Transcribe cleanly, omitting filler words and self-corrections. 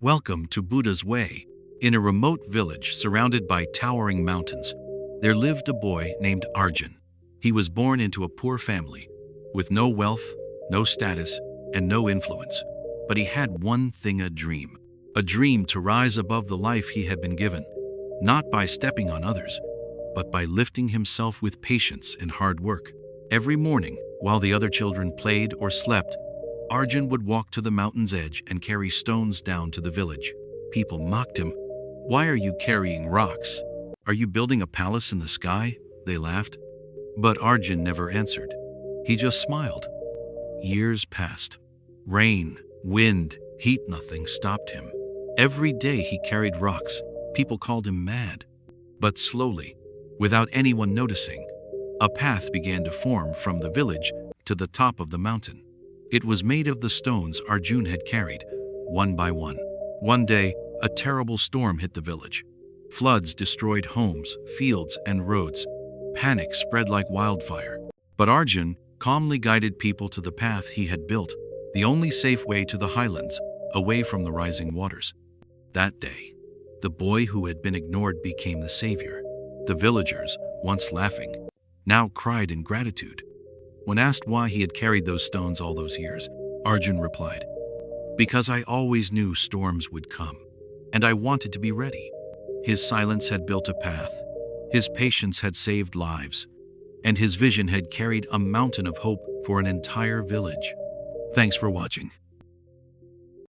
Welcome to Buddha's Way. In a remote village surrounded by towering mountains, there lived a boy named Arjun. He was born into a poor family, with no wealth, no status, and no influence. But he had one thing, a dream to rise above the life he had been given, not by stepping on others, but by lifting himself with patience and hard work. Every morning, while the other children played or slept, Arjun would walk to the mountain's edge and carry stones down to the village. People mocked him. "Why are you carrying rocks? Are you building a palace in the sky?" they laughed. But Arjun never answered. He just smiled. Years passed. Rain, wind, heat, nothing stopped him. Every day he carried rocks. People called him mad. But slowly, without anyone noticing, a path began to form from the village to the top of the mountain. It was made of the stones Arjun had carried, one by one. One day, a terrible storm hit the village. Floods destroyed homes, fields, and roads. Panic spread like wildfire. But Arjun calmly guided people to the path he had built, the only safe way to the highlands, away from the rising waters. That day, the boy who had been ignored became the savior. The villagers, once laughing, now cried in gratitude. When asked why he had carried those stones all those years, Arjun replied, "Because I always knew storms would come, and I wanted to be ready." His silence had built a path, his patience had saved lives, and his vision had carried a mountain of hope for an entire village. Thanks for watching.